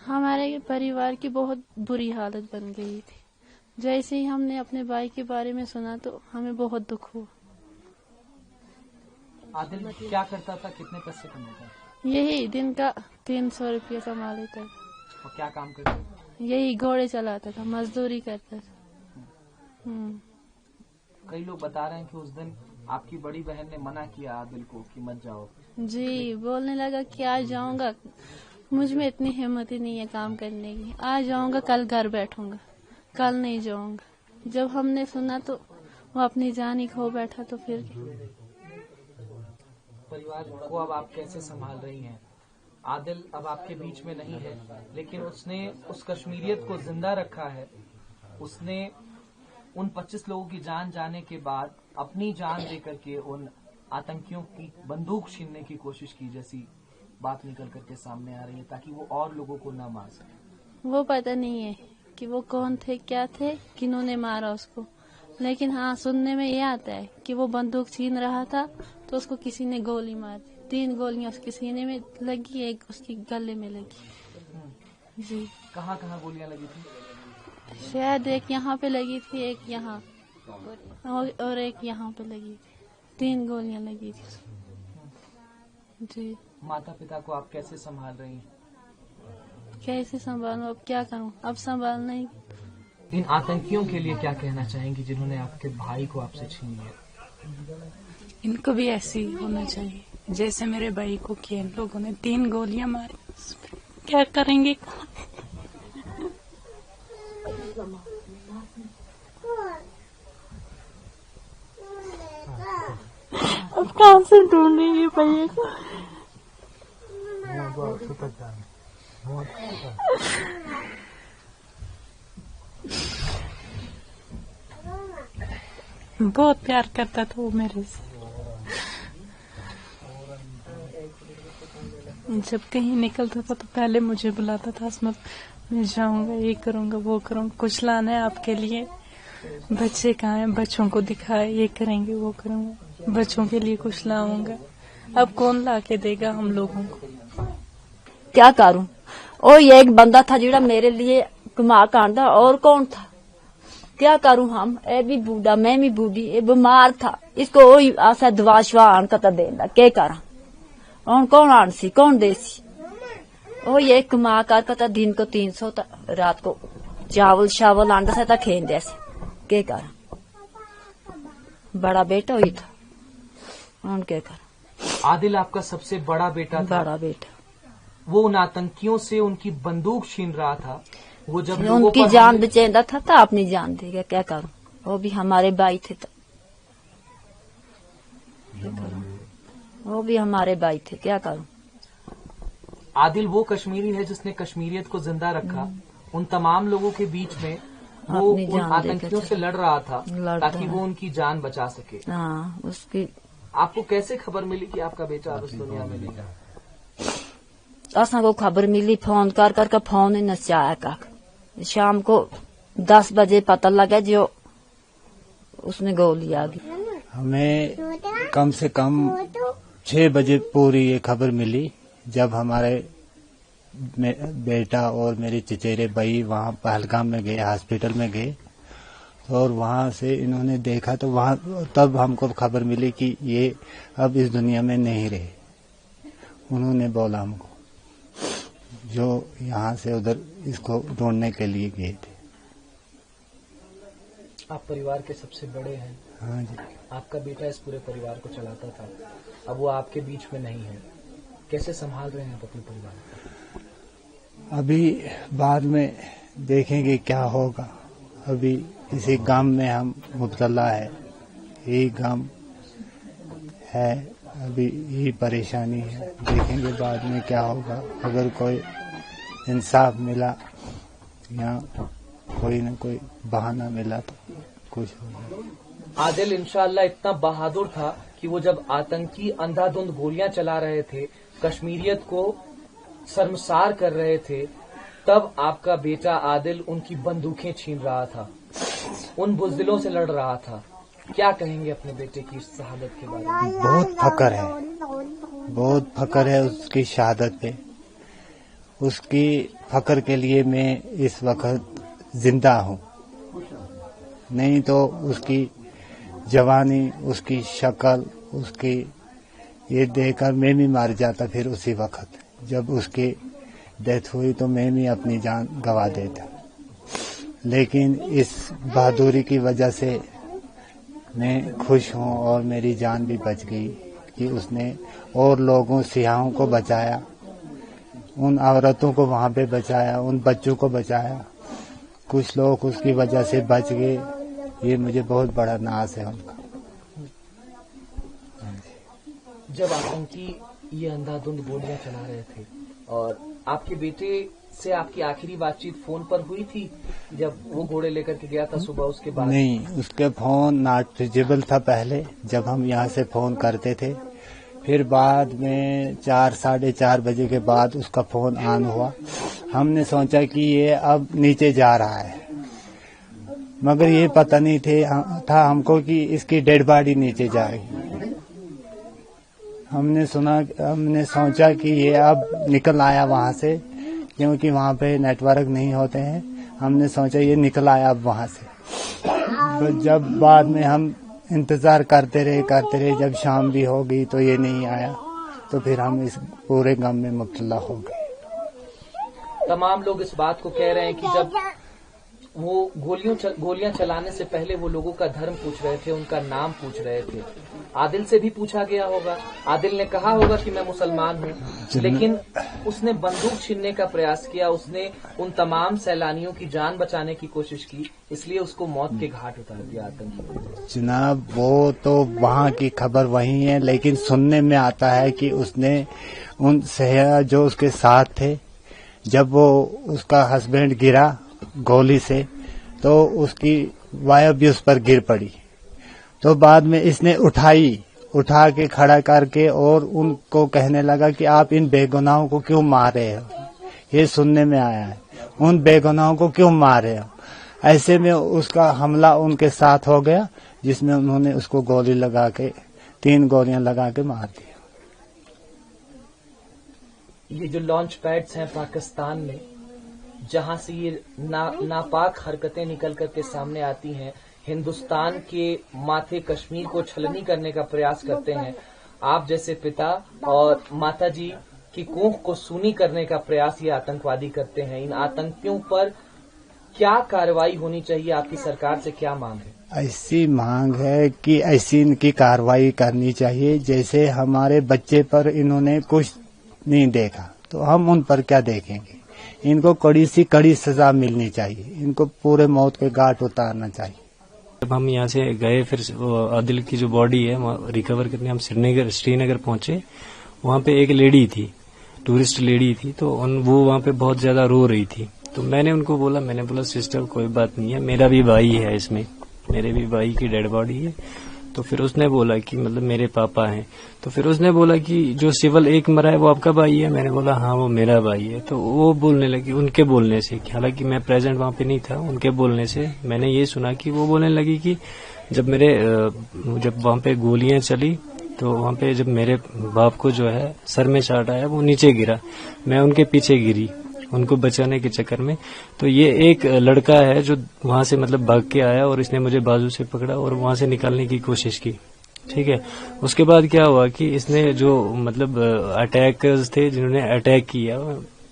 हमारे परिवार की बहुत बुरी हालत बन गई थी। जैसे ही हमने अपने भाई के बारे में सुना तो हमें बहुत दुख हुआ। आदिल क्या करता था, कितने पैसे कमाता था? यही दिन का 300 रुपया कमा लेता था। और क्या काम करता था? यही घोड़े चलाता था, मजदूरी करता था। कई लोग बता रहे हैं कि उस दिन आपकी बड़ी बहन ने मना किया आदिल को कि मत जाओ। जी, बोलने लगा कि आज जाऊंगा, मुझ में इतनी हिम्मत ही नहीं है काम करने की। आज जाऊंगा, कल घर बैठूंगा, कल नहीं जाऊंगा। जब हमने सुना तो वो अपनी जान ही खो बैठा। तो फिर परिवार को अब आप कैसे संभाल रही हैं? आदिल अब आपके बीच में नहीं है, लेकिन उसने उस कश्मीरियत को जिंदा रखा है। उसने उन 25 लोगों की जान जाने के बाद अपनी जान देकर के उन आतंकियों की बंदूक छीनने की कोशिश की, जैसी बात निकल करके सामने आ रही है, ताकि वो और लोगों को न मार सके। वो पता नहीं है कि वो कौन थे, क्या थे, किन्होंने मारा उसको। लेकिन हाँ, सुनने में ये आता है कि वो बंदूक छीन रहा था तो उसको किसी ने गोली मार दी। 3 गोलियां उसके सीने में लगी, एक उसके गले में लगी। जी। कहाँ कहाँ गोलियां लगी थी? शायद एक यहाँ पे लगी थी, एक यहाँ और एक यहाँ पे लगी थी। 3 गोलियां लगी थी उसको। जी। माता पिता को आप कैसे संभाल रही हैं? कैसे संभालूं, अब क्या करूं, अब संभालना ही। इन आतंकियों के लिए क्या कहना चाहेंगी जिन्होंने आपके भाई को आपसे छीन लिया? इनको भी ऐसे ही होना चाहिए जैसे मेरे भाई को किया। इन लोगों ने 3 गोलियां मारी, क्या करेंगे? अब कहाँ से ढूंढेंगे भैया को? बहुत प्यार करता था वो मेरे से। जब कहीं निकलता था तो पहले मुझे बुलाता था, असमत मैं जाऊंगा, ये करूंगा, वो करूंगा, कुछ लाना है आपके लिए, बच्चे कहाँ हैं, बच्चों को दिखाए, ये करेंगे, वो करूंगा, बच्चों के लिए कुछ लाऊंगा। अब कौन ला के देगा हम लोगों को? क्या करूं? और ये एक बंदा था जिड़ा मेरे लिए कमा कांदा, और कौन था? क्या करूं हम? ए भी बूढ़ा, मैं भी बूढ़ी, ये बीमार था, इसको वही आशा दवा शवा आन का देना, क्या करा? और कौन आनसी, कौन देसी? ओ ये कमा कर दिन को 300, रात को चावल शावल आंदा से था खेन जैसे, क्या करा? बड़ा बेटा हुई था, और क्या करा? आदिल आपका सबसे बड़ा बेटा था। बड़ा बेटा। वो उन आतंकियों से उनकी बंदूक छीन रहा था। वो जब उनकी जान बचेंदा था तो अपनी जान देगा, क्या करूं? वो भी हमारे भाई थे, तो वो भी हमारे भाई थे, क्या करूं? आदिल वो कश्मीरी है जिसने कश्मीरियत को जिंदा रखा। उन तमाम लोगों के बीच में वो उन आतंकियों से लड़ रहा था ताकि वो उनकी जान बचा सके। हाँ, उसकी आपको कैसे खबर मिली कि आपका बेटा अब इस दुनिया में नहीं है? असा को खबर मिली, फोन कर फोन ही नचाया का। शाम को 10 बजे पता लगा जो उसमें गोली आ गई। हमें कम से कम 6 बजे पूरी ये खबर मिली, जब हमारे बेटा और मेरे चचेरे भाई वहाँ पहलगाम में गए, हॉस्पिटल में गए, और वहाँ से इन्होंने देखा तो वहाँ तब हमको खबर मिली कि ये अब इस दुनिया में नहीं रहे। उन्होंने बोला हमको, जो यहाँ से उधर इसको ढूंढने के लिए गए थे। आप परिवार के सबसे बड़े हैं। हाँ जी। आपका बेटा इस पूरे परिवार को चलाता था, अब वो आपके बीच में नहीं है, कैसे संभाल रहे हैं आप अपने परिवार को? अभी बाद में देखेंगे क्या होगा। अभी इसी गांव में हम मुब्तला है, यही गांव है, अभी यही परेशानी है। देखेंगे बाद में क्या होगा। अगर कोई इंसाफ मिला या कोई न कोई बहाना मिला तो कुछ होगा। आदिल इंशाअल्लाह इतना बहादुर था कि वो जब आतंकी अंधाधुंध गोलियां चला रहे थे, कश्मीरियत को शर्मसार कर रहे थे, तब आपका बेटा आदिल उनकी बंदूकें छीन रहा था, उन बुज़दिलों से लड़ रहा था। क्या कहेंगे अपने बेटे की शहादत के बारे में? बहुत फक्र है, बहुत फक्र है उसकी शहादत पे। उसकी फख्र के लिए मैं इस वक्त जिंदा हूँ, नहीं तो उसकी जवानी, उसकी शक्ल, उसकी ये देखकर मैं भी मर जाता। फिर उसी वक्त जब उसकी डेथ हुई तो मैं भी अपनी जान गंवा देता, लेकिन इस बहादुरी की वजह से मैं खुश हूँ और मेरी जान भी बच गई कि उसने और लोगों, सियाहों को बचाया, उन औरतों को वहाँ पे बचाया, उन बच्चों को बचाया। कुछ लोग उसकी वजह से बच गए, ये मुझे बहुत बड़ा नाज है उनका। जब आतंकी ये अंधाधुंध गोलियां चला रहे थे और आपके बेटे से आपकी आखिरी बातचीत फोन पर हुई थी जब वो घोड़े लेकर के गया था सुबह, उसके बाद? नहीं, उसके फोन नॉट रीचेबल था पहले जब हम यहाँ से फोन करते थे, फिर बाद में 4 साढ़े 4 बजे के बाद उसका फोन ऑन हुआ। हमने सोचा कि ये अब नीचे जा रहा है, मगर ये पता नहीं था हमको कि इसकी डेड बॉडी नीचे जाएगी। हमने सोचा कि ये अब निकल आया वहाँ से, क्योंकि वहाँ पे नेटवर्क नहीं होते हैं। हमने सोचा ये निकल आया अब वहाँ से। तो जब बाद में हम इंतजार करते रहे, जब शाम भी हो गई तो ये नहीं आया, तो फिर हम इस पूरे गम में मुब्तला हो गए। तमाम लोग इस बात को कह रहे हैं कि जब वो गोलियां चलाने से पहले वो लोगों का धर्म पूछ रहे थे, उनका नाम पूछ रहे थे। आदिल से भी पूछा गया होगा, आदिल ने कहा होगा कि मैं मुसलमान हूँ, लेकिन उसने बंदूक छीनने का प्रयास किया, उसने उन तमाम सैलानियों की जान बचाने की कोशिश की, इसलिए उसको मौत के घाट उतार दिया आतंकी। जनाब, वो तो वहाँ की खबर वही है, लेकिन सुनने में आता है कि उसने उन सैयाह जो उसके साथ थे, जब वो उसका हस्बैंड गिरा गोली से तो उसकी वाइफ भी उस पर गिर पड़ी, तो बाद में इसने उठा के खड़ा करके और उनको कहने लगा कि आप इन बेगुनाहों को क्यों मार रहे हो। ये सुनने में आया है, उन बेगुनाहों को क्यों मार रहे हो। ऐसे में उसका हमला उनके साथ हो गया, जिसमें उन्होंने उसको गोली लगा के 3 गोलियां लगा के मार दिया। ये जो लॉन्च पैड्स हैं पाकिस्तान में, जहां से ये नापाक हरकतें निकल करके सामने आती हैं, हिंदुस्तान के माथे कश्मीर को छलनी करने का प्रयास करते हैं, आप जैसे पिता और माता जी की कोख को सूनी करने का प्रयास ये आतंकवादी करते हैं। इन आतंकियों पर क्या कार्रवाई होनी चाहिए? आपकी सरकार से क्या मांग है? ऐसी मांग है कि ऐसी इनकी कार्रवाई करनी चाहिए। जैसे हमारे बच्चे पर इन्होंने कुछ नहीं देखा तो हम उन पर क्या देखेंगे। इनको कड़ी सी कड़ी सजा मिलनी चाहिए, इनको पूरे मौत के घाट उतारना चाहिए। जब हम यहाँ से गए, फिर आदिल की जो बॉडी है रिकवर करने हम श्रीनगर पहुंचे। वहाँ पे एक लेडी थी, टूरिस्ट लेडी थी, तो वो वहाँ पे बहुत ज्यादा रो रही थी। तो मैंने उनको बोला सिस्टर कोई बात नहीं है, मेरा भी भाई है इसमें, मेरे भी भाई की डेड बॉडी है। तो फिर उसने बोला कि मतलब मेरे पापा हैं। तो फिर उसने बोला कि जो सिविल एक मरा है वो आपका भाई है? मैंने बोला हाँ वो मेरा भाई है। तो वो बोलने लगी, उनके बोलने से, हालांकि मैं प्रेजेंट वहाँ पे नहीं था, उनके बोलने से मैंने ये सुना कि वो बोलने लगी कि जब वहाँ पे गोलियां चली तो वहाँ पे जब मेरे बाप को जो है सर में शॉट आया, वो नीचे गिरा, मैं उनके पीछे गिरी उनको बचाने के चक्कर में। तो ये एक लड़का है जो वहां से मतलब भाग के आया और इसने मुझे बाजू से पकड़ा और वहां से निकालने की कोशिश की। ठीक है, उसके बाद क्या हुआ कि इसने जो मतलब अटैकर्स थे जिन्होंने अटैक किया,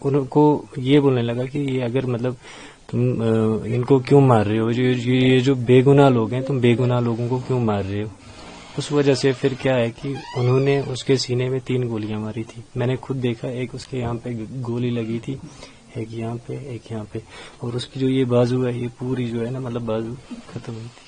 उनको ये बोलने लगा कि ये अगर मतलब तुम इनको क्यों मार रहे हो, ये जो बेगुनाह लोग हैं, तुम बेगुनाह लोगों को क्यों मार रहे हो। उस वजह से फिर क्या है कि उन्होंने उसके सीने में 3 गोलियां मारी थी। मैंने खुद देखा, एक उसके यहाँ पे गोली लगी थी, एक यहाँ पे, एक यहाँ पे, और उसकी जो ये बाजू है, ये पूरी जो है ना मतलब बाजू खत्म हुई थी।